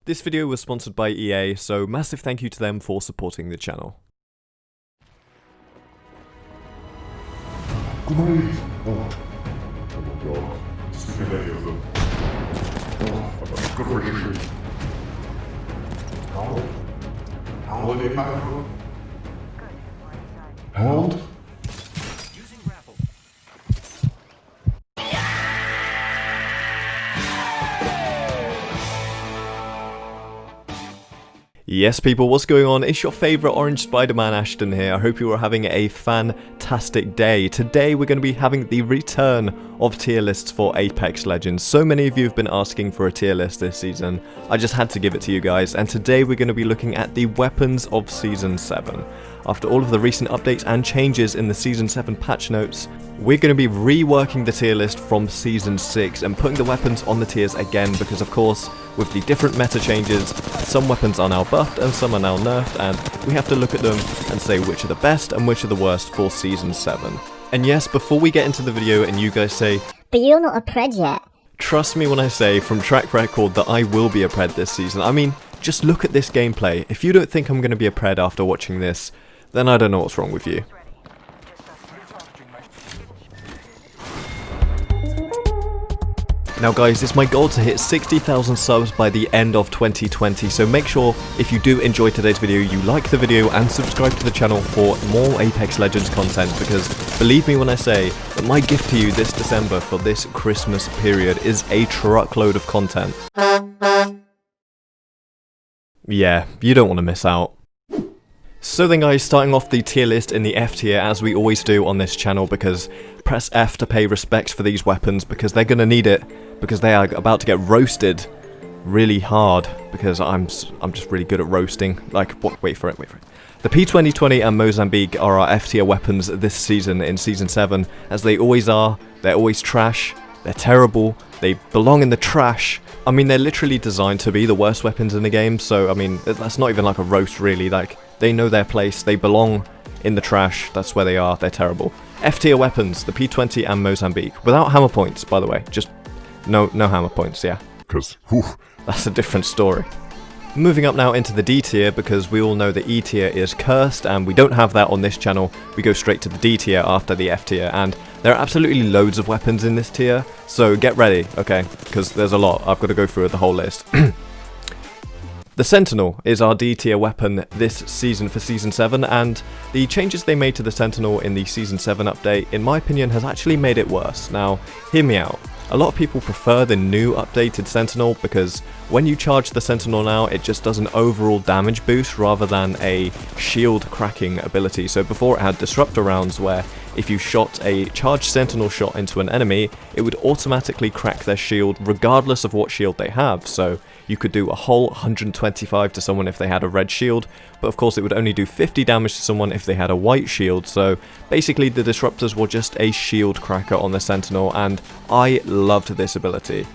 This video was sponsored by EA, so massive thank you to them for supporting the channel. Great! Oh my god. Just give me any of them. Oh, I've got good retreat. Hold it back. Hold. Yes people, what's going on? It's your favourite Orange Spider-Man Ashton here. I hope you are having a fantastic day. Today we're going to be having the return of tier lists for Apex Legends. So many of you have been asking for a tier list this season. I just had to give it to you guys, and today we're going to be looking at the weapons of Season 7. After all of the recent updates and changes in the Season 7 patch notes, we're going to be reworking the tier list from Season 6 and putting the weapons on the tiers again because of course, with the different meta changes, some weapons are now buffed and some are now nerfed, and we have to look at them and say which are the best and which are the worst for Season 7. And yes, before we get into the video and you guys say, "But you're not a pred yet." Trust me when I say, from track record, that I will be a pred this season. I mean, just look at this gameplay. If you don't think I'm going to be a pred after watching this, then I don't know what's wrong with you. Now guys, it's my goal to hit 60,000 subs by the end of 2020, so make sure if you do enjoy today's video, you like the video and subscribe to the channel for more Apex Legends content, because believe me when I say that my gift to you this December for this Christmas period is a truckload of content. Yeah, you don't want to miss out. So then guys, starting off the tier list in the F tier as we always do on this channel, because press F to pay respects for these weapons because they're gonna need it, because they are about to get roasted really hard, because I'm just really good at roasting. Like, what? Wait for it. The P2020 and Mozambique are our F tier weapons this season in Season 7, as they always are. They're always trash, they're terrible, they belong in the trash. I mean, they're literally designed to be the worst weapons in the game, so I mean, that's not even like a roast really. Like, they know their place, they belong in the trash, that's where they are, they're terrible. F tier weapons, the P20 and Mozambique, without hammer points by the way, just no hammer points, yeah. Because, that's a different story. Moving up now into the D tier, because we all know the E tier is cursed and we don't have that on this channel. We go straight to the D tier after the F tier, and there are absolutely loads of weapons in this tier, so get ready, okay, because there's a lot. I've got to go through the whole list. The Sentinel is our D tier weapon this season for Season 7, and the changes they made to the Sentinel in the Season 7 update, in my opinion, has actually made it worse. Now, hear me out. A lot of people prefer the new updated Sentinel because when you charge the Sentinel now, it just does an overall damage boost rather than a shield cracking ability. So before it had disruptor rounds where if you shot a charged Sentinel shot into an enemy, it would automatically crack their shield regardless of what shield they have. So you could do a whole 125 to someone if they had a red shield, but of course it would only do 50 damage to someone if they had a white shield. So basically the disruptors were just a shield cracker on the Sentinel, and I loved this ability.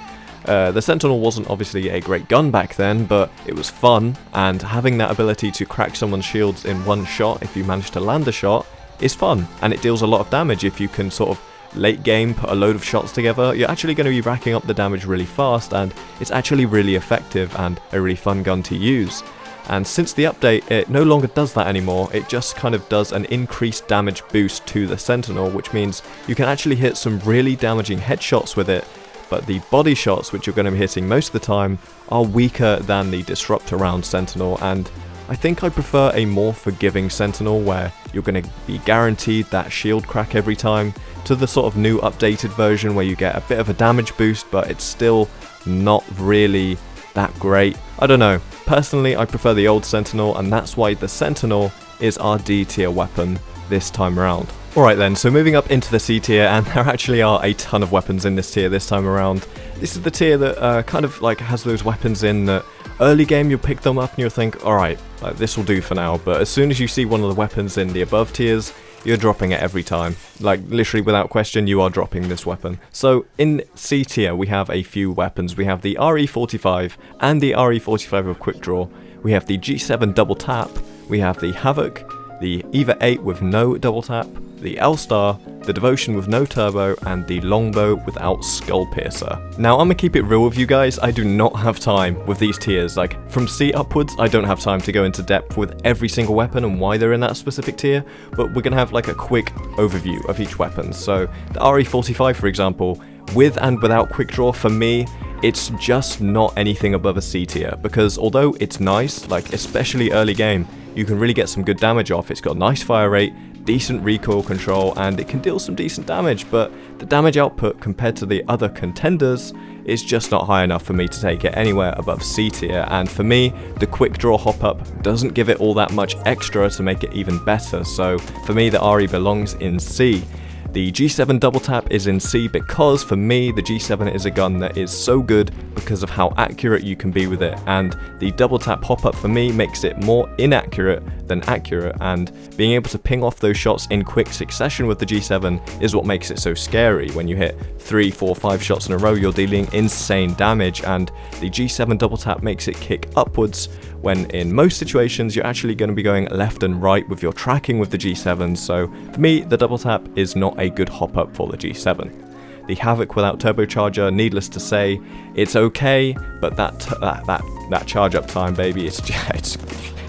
The Sentinel wasn't obviously a great gun back then, but it was fun, and having that ability to crack someone's shields in one shot if you manage to land a shot is fun, and it deals a lot of damage if you can sort of late game put a load of shots together. You're actually going to be racking up the damage really fast, and it's actually really effective and a really fun gun to use. And since the update, it no longer does that anymore. It just kind of does an increased damage boost to the Sentinel, which means you can actually hit some really damaging headshots with it, but the body shots, which you're going to be hitting most of the time, are weaker than the disruptor round Sentinel, and I think I prefer a more forgiving Sentinel where you're going to be guaranteed that shield crack every time, to the sort of new updated version where you get a bit of a damage boost but it's still not really that great. I don't know, personally I prefer the old Sentinel, and that's why the Sentinel is our D tier weapon this time around. Alright then, so moving up into the C tier, and there actually are a ton of weapons in this tier this time around. This is the tier that kind of like has those weapons in that early game you'll pick them up and you'll think, alright, this will do for now, but as soon as you see one of the weapons in the above tiers, you're dropping it every time. Like, literally without question, you are dropping this weapon. So, in C tier, we have a few weapons. We have the RE45 and the RE45 with Quick Draw. We have the G7 Double Tap. We have the Havoc, the Eva 8 with no Double Tap, the L-Star, the Devotion with no turbo, and the Longbow without Skull Piercer. Now, I'm gonna keep it real with you guys, I do not have time with these tiers. Like, from C upwards, I don't have time to go into depth with every single weapon and why they're in that specific tier, but we're gonna have like a quick overview of each weapon. So, the RE45, for example, with and without quick draw, for me, it's just not anything above a C tier, because although it's nice, like especially early game, you can really get some good damage off. It's got nice fire rate, decent recoil control, and it can deal some decent damage, but the damage output compared to the other contenders is just not high enough for me to take it anywhere above C tier, and for me, the quick draw hop up doesn't give it all that much extra to make it even better, so for me the RE belongs in C. The G7 double tap is in C because, for me, the G7 is a gun that is so good because of how accurate you can be with it, and the double tap hop up for me makes it more inaccurate than accurate, and being able to ping off those shots in quick succession with the G7 is what makes it so scary. When you hit 3, 4, 5 shots in a row, you're dealing insane damage, and the G7 double tap makes it kick upwards when in most situations you're actually going to be going left and right with your tracking with the G7, so for me the double tap is not a good hop up for the G7. The Havoc without turbocharger, needless to say, it's okay, but that charge up time, baby, it's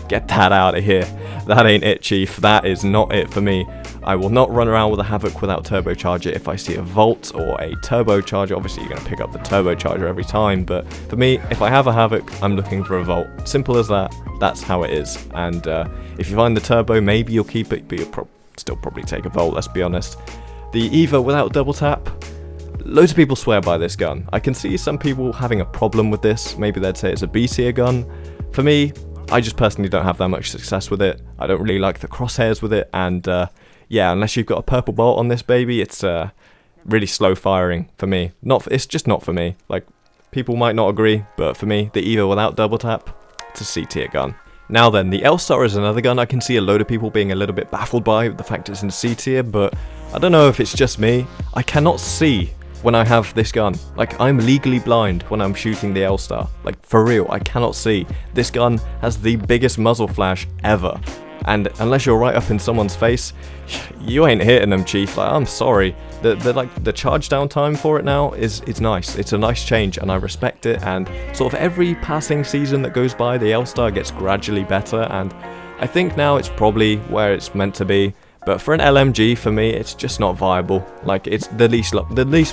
get that out of here. That ain't it, chief, that is not it for me. I will not run around with a Havoc without turbocharger. If I see a Volt or a turbocharger, obviously you're going to pick up the turbocharger every time, but for me, if I have a Havoc, I'm looking for a Volt. Simple as that, that's how it is. And if you find the turbo, maybe you'll keep it, but you'll still probably take a Volt, let's be honest. The Eva without double tap, loads of people swear by this gun. I can see some people having a problem with this, maybe they'd say it's a B tier gun. For me, I just personally don't have that much success with it. I don't really like the crosshairs with it, and yeah, unless you've got a purple bolt on this baby, it's really slow firing for me. It's just not for me. Like, people might not agree, but for me, the Eva without double tap, it's a C tier gun. Now then, the L-Star is another gun I can see a load of people being a little bit baffled by the fact it's in C tier, but I don't know if it's just me. I cannot see when I have this gun. Like, I'm legally blind when I'm shooting the L-Star. Like, for real, I cannot see. This gun has the biggest muzzle flash ever. And unless you're right up in someone's face, you ain't hitting them, chief. Like, I'm sorry. The charge down time for it now is nice. It's a nice change, and I respect it. And sort of every passing season that goes by, the L-Star gets gradually better. And I think now it's probably where it's meant to be. But for an LMG, for me, it's just not viable. Like, it's the least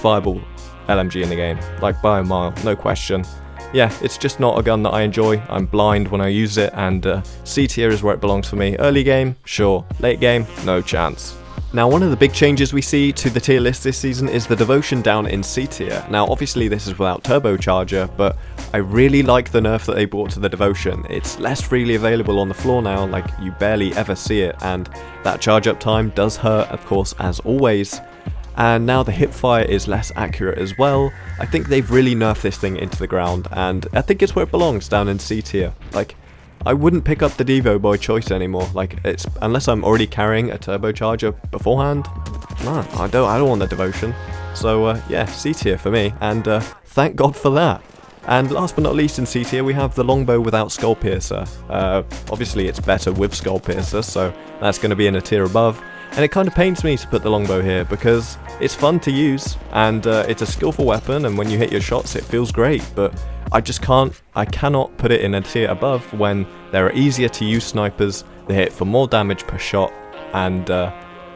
viable LMG in the game. Like, by a mile, no question. Yeah, it's just not a gun that I enjoy. I'm blind when I use it, and C tier is where it belongs for me. Early game, sure. Late game, no chance. Now, one of the big changes we see to the tier list this season is the Devotion down in C tier. Now, obviously this is without turbocharger, but I really like the nerf that they brought to the Devotion. It's less freely available on the floor now, like you barely ever see it, and that charge up time does hurt, of course, as always. And now the hipfire is less accurate as well. I think they've really nerfed this thing into the ground, and I think it's where it belongs, down in C tier. Like, I wouldn't pick up the Devo by choice anymore. Like, it's unless I'm already carrying a turbocharger beforehand. No, I don't want the Devotion. So yeah, C tier for me, and thank God for that. And last but not least in C tier, we have the Longbow without Skull Piercer. Obviously it's better with Skull Piercer, so that's going to be in a tier above. And it kind of pains me to put the Longbow here because it's fun to use, and it's a skillful weapon, and when you hit your shots it feels great, but I cannot put it in a tier above when there are easier to use snipers that hit for more damage per shot, and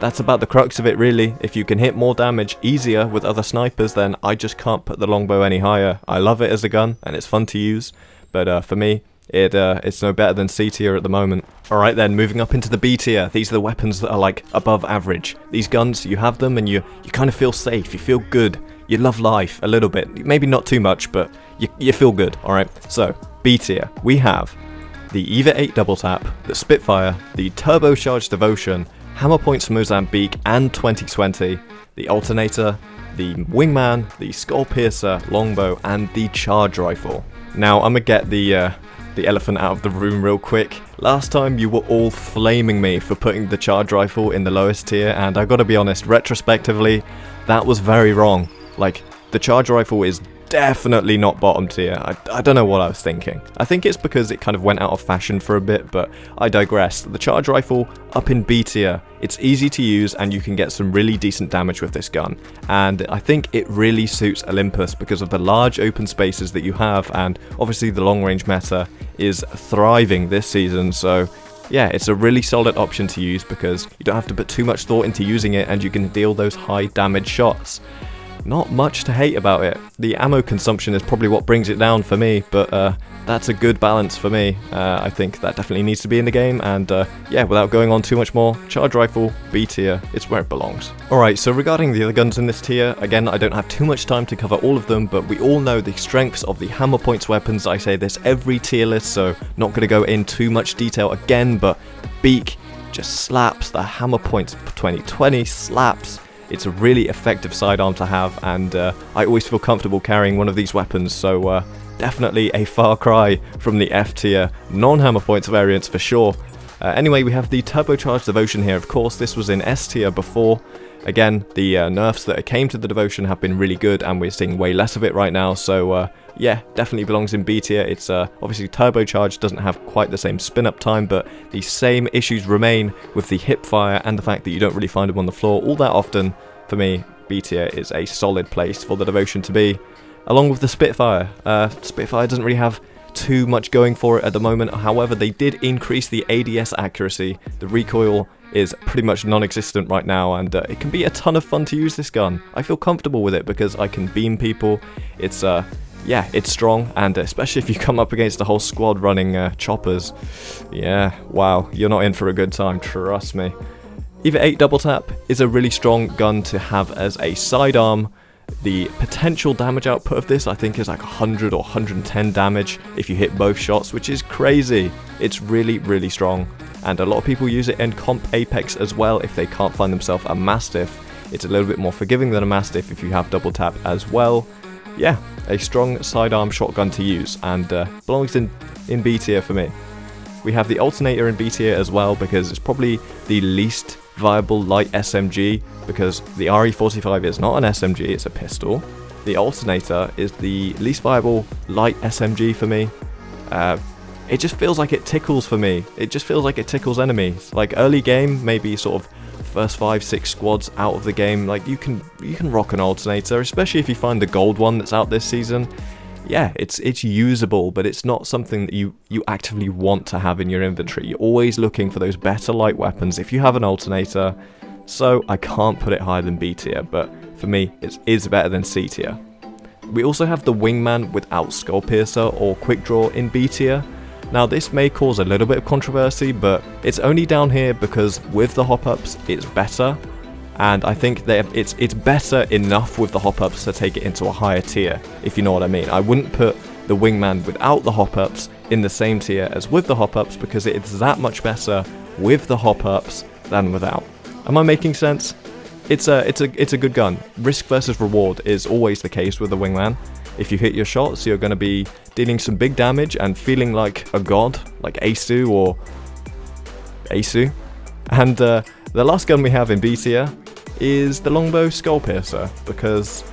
that's about the crux of it really. If you can hit more damage easier with other snipers, then I just can't put the Longbow any higher. I love it as a gun, and it's fun to use, but for me, it's no better than C tier at the moment. Alright then, moving up into the B tier. These are the weapons that are like above average. These guns, you have them and you kind of feel safe, you feel good, you love life a little bit. Maybe not too much, but you feel good, alright? So, B tier, we have the Eva 8 double tap, the Spitfire, the Turbocharged Devotion, Hammer Points Mozambique and 2020, the Alternator, the Wingman, the Skull Piercer, Longbow, and the Charge Rifle. Now, I'm gonna get the elephant out of the room real quick. Last time you were all flaming me for putting the Charge Rifle in the lowest tier, and I gotta be honest, retrospectively, that was very wrong. Like, the Charge Rifle is definitely not bottom tier. I don't know what I was thinking. I think it's because it kind of went out of fashion for a bit, but I digress. The charge rifle up in B tier. It's easy to use and you can get some really decent damage with this gun. And I think it really suits Olympus because of the large open spaces that you have, and obviously the long range meta is thriving this season, so yeah, it's a really solid option to use because you don't have to put too much thought into using it and you can deal those high damage shots. Not much to hate about it. The ammo consumption is probably what brings it down for me, but that's a good balance for me. I think that definitely needs to be in the game, and yeah, without going on too much more, charge rifle, B tier, it's where it belongs. Alright, so regarding the other guns in this tier, again, I don't have too much time to cover all of them, but we all know the strengths of the hammer points weapons. I say this every tier list, so not going to go in too much detail again, but the beak just slaps, the hammer points 2020 slaps. It's a really effective sidearm to have, and I always feel comfortable carrying one of these weapons, so definitely a far cry from the F tier non-hammer points variants for sure. Anyway, we have the Turbocharged Devotion here. Of course, this was in S tier before. Again, the nerfs that came to the Devotion have been really good, and we're seeing way less of it right now, so yeah, definitely belongs in B tier. It's obviously turbocharged, doesn't have quite the same spin-up time, but the same issues remain with the hip fire and the fact that you don't really find them on the floor all that often. For me, B tier is a solid place for the Devotion to be, along with the Spitfire. Spitfire doesn't really have too much going for it at the moment, however, they did increase the ADS accuracy. The recoil is pretty much non-existent right now, and it can be a ton of fun to use this gun. I feel comfortable with it because I can beam people. It's yeah, it's strong, and especially if you come up against a whole squad running choppers, yeah, wow, you're not in for a good time, trust me. EVA 8 double tap is a really strong gun to have as a sidearm. The potential damage output of this I think is like 100 or 110 damage if you hit both shots, which is crazy. It's really, really strong, and a lot of people use it in comp Apex as well if they can't find themselves a Mastiff. It's a little bit more forgiving than a Mastiff if you have double tap as well. Yeah, a strong sidearm shotgun to use, and belongs in B tier for me. We have the Alternator in B tier as well because it's probably the least viable light SMG, because the RE45 is not an SMG, it's a pistol. The Alternator is the least viable light SMG for me. It just feels like it tickles for me. It just feels like it tickles enemies. Like early game, maybe sort of first 5-6 squads out of the game, like you can rock an Alternator, especially if you find the gold one that's out this season. Yeah, it's usable, but it's not something that you actively want to have in your inventory. You're always looking for those better light weapons if you have an Alternator, so I can't put it higher than B tier, but for me, it is better than C tier. We also have the Wingman without Skull Piercer or Quick Draw in B tier. Now this may cause a little bit of controversy, but it's only down here because with the hop-ups, it's better. And I think that it's better enough with the hop-ups to take it into a higher tier, if you know what I mean. I wouldn't put the Wingman without the hop-ups in the same tier as with the hop-ups because it's that much better with the hop-ups than without. Am I making sense? It's a good gun. Risk versus reward is always the case with the Wingman. If you hit your shots, you're going to be dealing some big damage and feeling like a god, like Asu or Asu. And the last gun we have in B tier is the Longbow Skull Piercer, because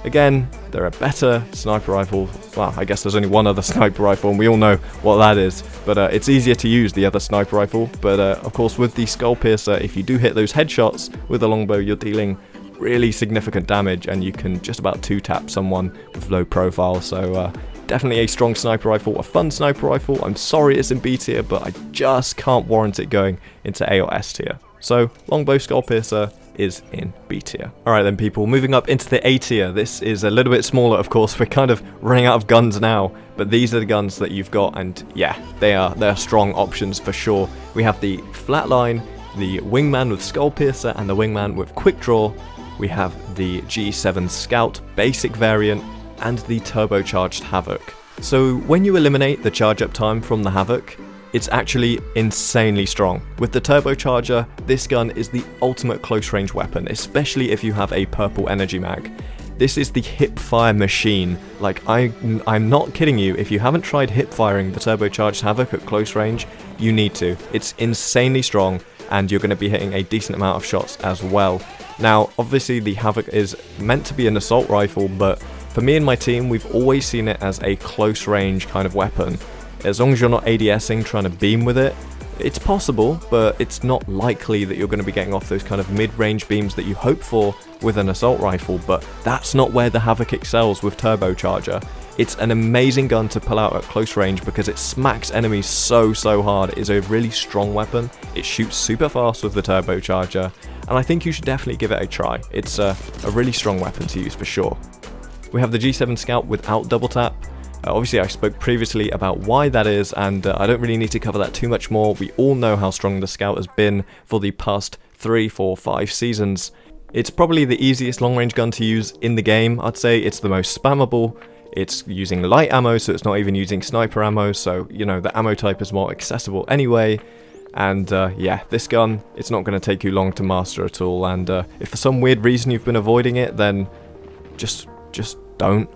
again, there are better sniper rifles. Well, I guess there's only one other sniper rifle and we all know what that is, but it's easier to use the other sniper rifle. But of course with the Skull Piercer, if you do hit those headshots with the Longbow, you're dealing really significant damage and you can just about 2-tap someone with low profile, so definitely a strong sniper rifle, a fun sniper rifle. I'm sorry it's in B tier, but I just can't warrant it going into A or S tier. So Longbow Skull Piercer is in B tier. Alright then people, moving up into the A tier. This is a little bit smaller, of course. We're kind of running out of guns now, but these are the guns that you've got, and yeah, they're strong options for sure. We have the Flatline, the Wingman with Skull Piercer, and the Wingman with Quick Draw. We have the G7 Scout basic variant, and the Turbocharged Havoc. So when you eliminate the charge up time from the Havoc, it's actually insanely strong. With the Turbocharger, this gun is the ultimate close range weapon, especially if you have a purple energy mag. This is the hip fire machine. Like, I'm not kidding you, if you haven't tried hip firing the Turbocharged Havoc at close range, you need to. It's insanely strong, and you're going to be hitting a decent amount of shots as well. Now, obviously the Havoc is meant to be an assault rifle, but For me and my team, we've always seen it as a close range kind of weapon. As long as you're not ADSing trying to beam with it, it's possible, but it's not likely that you're going to be getting off those kind of mid-range beams that you hope for with an assault rifle, but that's not where the Havoc excels with Turbocharger. It's an amazing gun to pull out at close range because it smacks enemies so hard. It is a really strong weapon, it shoots super fast with the Turbocharger, and I think you should definitely give it a try. It's a really strong weapon to use for sure. We have the G7 Scout without double tap. Obviously I spoke previously about why that is, and I don't really need to cover that too much more. We all know how strong the Scout has been for the past 3, 4, 5 seasons. It's probably the easiest long range gun to use in the game. I'd say it's the most spammable. It's using light ammo, so it's not even using sniper ammo, so you know the ammo type is more accessible anyway. And yeah, this gun, it's not going to take you long to master at all, and if for some weird reason you've been avoiding it, then just don't.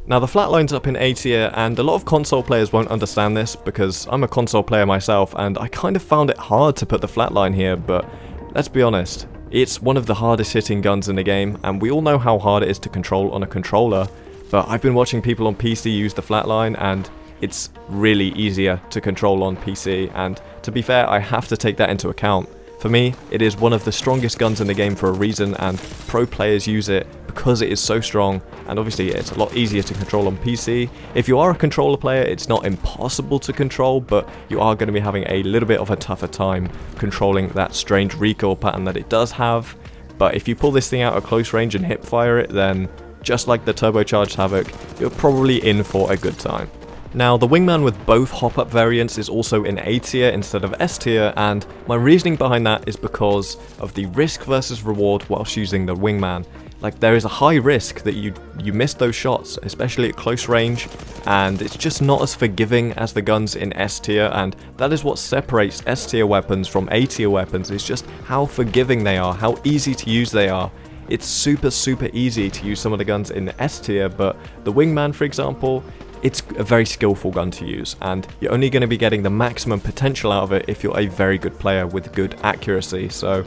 Now the flatline's up in A tier, and a lot of console players won't understand this because I'm a console player myself and I kind of found it hard to put the flatline here, but let's be honest, it's one of the hardest hitting guns in the game, and we all know how hard it is to control on a controller, but I've been watching people on PC use the flatline and it's really easier to control on PC, and to be fair, I have to take that into account. For me, it is one of the strongest guns in the game for a reason, and pro players use it because it is so strong, and obviously it's a lot easier to control on PC. If you are a controller player, it's not impossible to control, but you are going to be having a little bit of a tougher time controlling that strange recoil pattern that it does have. But if you pull this thing out at close range and hip fire it, then just like the Turbocharged Havoc, you're probably in for a good time. Now, the Wingman with both hop-up variants is also in A tier instead of S tier, and my reasoning behind that is because of the risk versus reward whilst using the Wingman. Like, there is a high risk that you miss those shots, especially at close range, and it's just not as forgiving as the guns in S tier, and that is what separates S tier weapons from A tier weapons, is just how forgiving they are, how easy to use they are. It's super easy to use some of the guns in S tier, but the Wingman, for example, it's a very skillful gun to use, and you're only going to be getting the maximum potential out of it if you're a very good player with good accuracy. So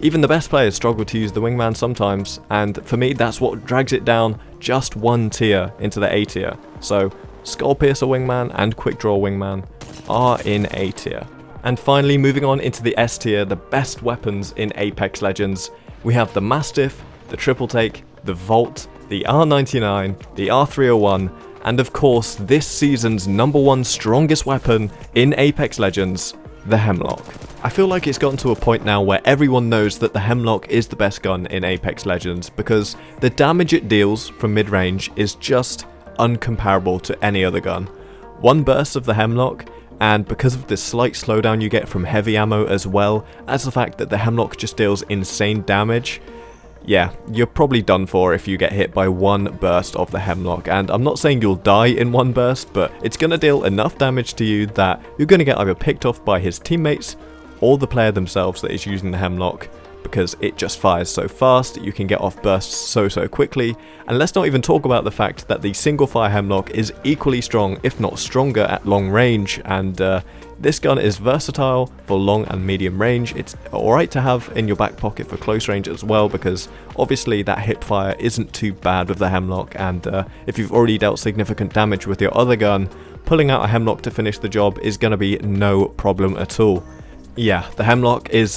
even the best players struggle to use the Wingman sometimes, and for me that's what drags it down just one tier into the A tier. So Skull Piercer Wingman and Quick Draw Wingman are in A tier. And finally, moving on into the S tier, the best weapons in Apex Legends, we have the Mastiff, the Triple Take, the Volt, the R99, the R301, and of course this season's #1 strongest weapon in Apex Legends, the Hemlock. I feel like it's gotten to a point now where everyone knows that the Hemlock is the best gun in Apex Legends because the damage it deals from mid-range is just uncomparable to any other gun. One burst of the Hemlock, and because of the slight slowdown you get from heavy ammo as well as the fact that the Hemlock just deals insane damage, yeah, you're probably done for if you get hit by one burst of the Hemlock. And I'm not saying you'll die in one burst, but it's going to deal enough damage to you that you're going to get either picked off by his teammates or the player themselves that is using the Hemlock, because it just fires so fast, you can get off bursts so quickly. And let's not even talk about the fact that the single fire Hemlock is equally strong, if not stronger, at long range, and this gun is versatile for long and medium range. It's alright to have in your back pocket for close range as well, because obviously that hip fire isn't too bad with the Hemlock, and if you've already dealt significant damage with your other gun, pulling out a Hemlock to finish the job is going to be no problem at all. Yeah, the Hemlock is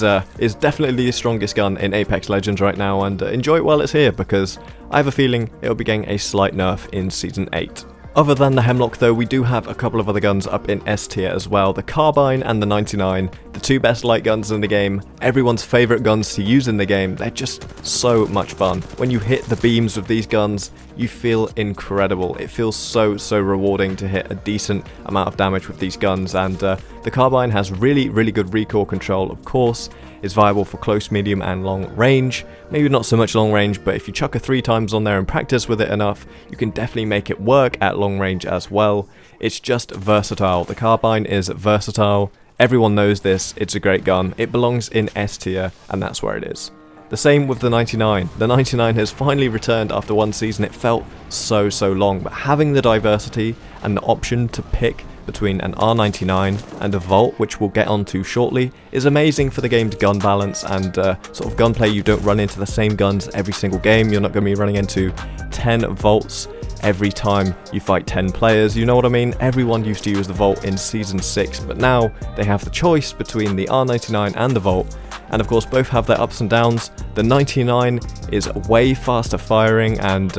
definitely the strongest gun in Apex Legends right now, and enjoy it while it's here, because I have a feeling it'll be getting a slight nerf in Season 8. Other than the Hemlock though, we do have a couple of other guns up in S tier as well, the Carbine and the 99, the two best light guns in the game, everyone's favourite guns to use in the game. They're just so much fun. When you hit the beams with these guns, you feel incredible. It feels so rewarding to hit a decent amount of damage with these guns, and the Carbine has really good recoil control, of course. Is viable for close, medium and long range. Maybe not so much long range, but if you chuck a 3 times on there and practice with it enough, you can definitely make it work at long range as well. It's just versatile. The Carbine is versatile. Everyone knows this. It's a great gun. It belongs in S tier, and that's where it is. The same with the 99. The 99 has finally returned after one season. It felt so long, but having the diversity and the option to pick between an R99 and a Volt, which we'll get onto shortly, is amazing for the game's gun balance and sort of gunplay. You don't run into the same guns every single game. You're not going to be running into 10 Volts every time you fight 10 players, you know what I mean? Everyone used to use the Vault in Season 6, but now they have the choice between the R99 and the Vault, and of course both have their ups and downs. The 99 is way faster firing and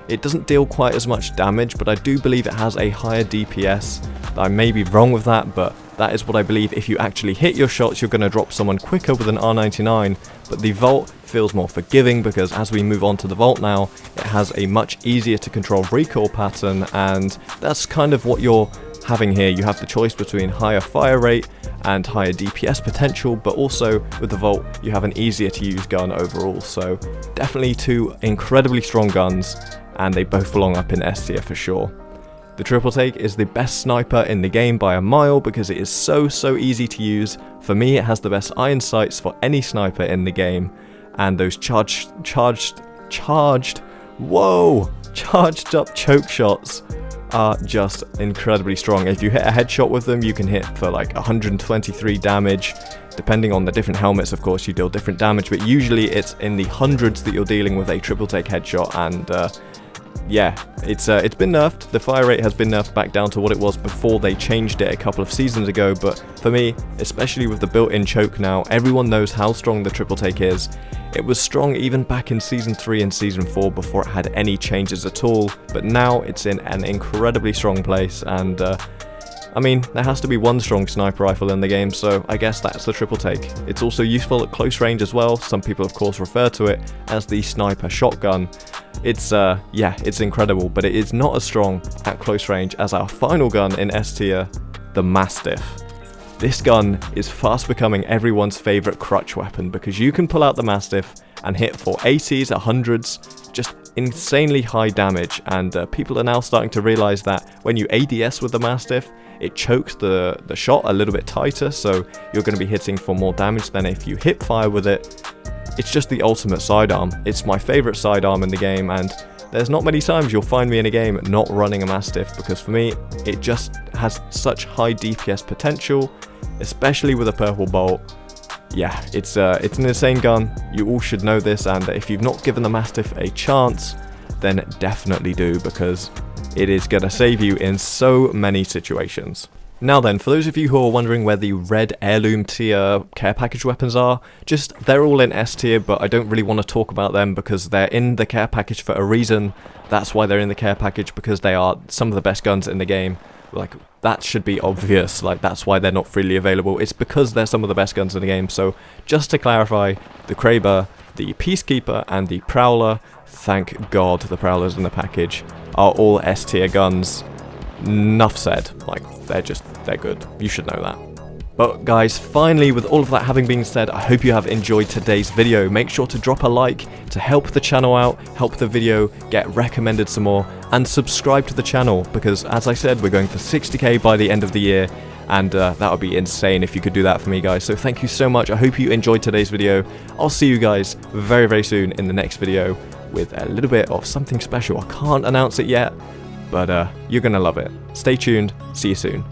it doesn't deal quite as much damage, but I do believe it has a higher DPS. I may be wrong with that, but that is what I believe. If you actually hit your shots, you're going to drop someone quicker with an R99, but the Vault feels more forgiving because as we move on to the Vault now, it has a much easier to control recoil pattern, and that's kind of what you're having here. You have the choice between higher fire rate and higher DPS potential, but also with the Vault you have an easier to use gun overall. So definitely two incredibly strong guns, and they both belong up in S tier for sure. The Triple Take is the best sniper in the game by a mile because it is so easy to use. For me, it has the best iron sights for any sniper in the game, and those charged up choke shots are just incredibly strong. If you hit a headshot with them, you can hit for like 123 damage. Depending on the different helmets, of course, you deal different damage, but usually it's in the hundreds that you're dealing with a Triple Take headshot, and yeah, it's been nerfed. The fire rate has been nerfed back down to what it was before they changed it a couple of seasons ago, but for me, especially with the built-in choke now, everyone knows how strong the Triple Take is. It was strong even back in Season 3 and Season 4 before it had any changes at all, but now it's in an incredibly strong place, and I mean, there has to be one strong sniper rifle in the game, so I guess that's the Triple Take. It's also useful at close range as well. Some people of course refer to it as the sniper shotgun. It's yeah, it's incredible, but it is not as strong at close range as our final gun in S tier, the Mastiff. This gun is fast becoming everyone's favourite crutch weapon because you can pull out the Mastiff and hit for 80s, 100s, just insanely high damage, and people are now starting to realise that when you ADS with the Mastiff, it chokes the shot a little bit tighter, so you're going to be hitting for more damage than if you hip fire with it. It's just the ultimate sidearm. It's my favourite sidearm in the game, and there's not many times you'll find me in a game not running a Mastiff, because for me, it just has such high DPS potential, especially with a purple bolt. Yeah, it's an insane gun. You all should know this, and if you've not given the Mastiff a chance, then definitely do, because it is going to save you in so many situations. Now then, for those of you who are wondering where the red heirloom tier care package weapons are, they're all in S tier, but I don't really want to talk about them because they're in the care package for a reason. That's why they're in the care package, because they are some of the best guns in the game. Like, that should be obvious, like that's why they're not freely available. It's because they're some of the best guns in the game. So just to clarify, the Kraber, the Peacekeeper and the Prowler, thank God the Prowler's in the package, are all S tier guns. Enough said, like they're good, you should know that. But guys, finally, with all of that having been said, I hope you have enjoyed today's video. Make sure to drop a like to help the channel out, help the video get recommended some more, and subscribe to the channel because, as I said, we're going for 60k by the end of the year, and that would be insane if you could do that for me, guys. So thank you so much. I hope you enjoyed today's video. I'll see you guys very soon in the next video with a little bit of something special. I can't announce it yet, but you're gonna love it. Stay tuned. See you soon.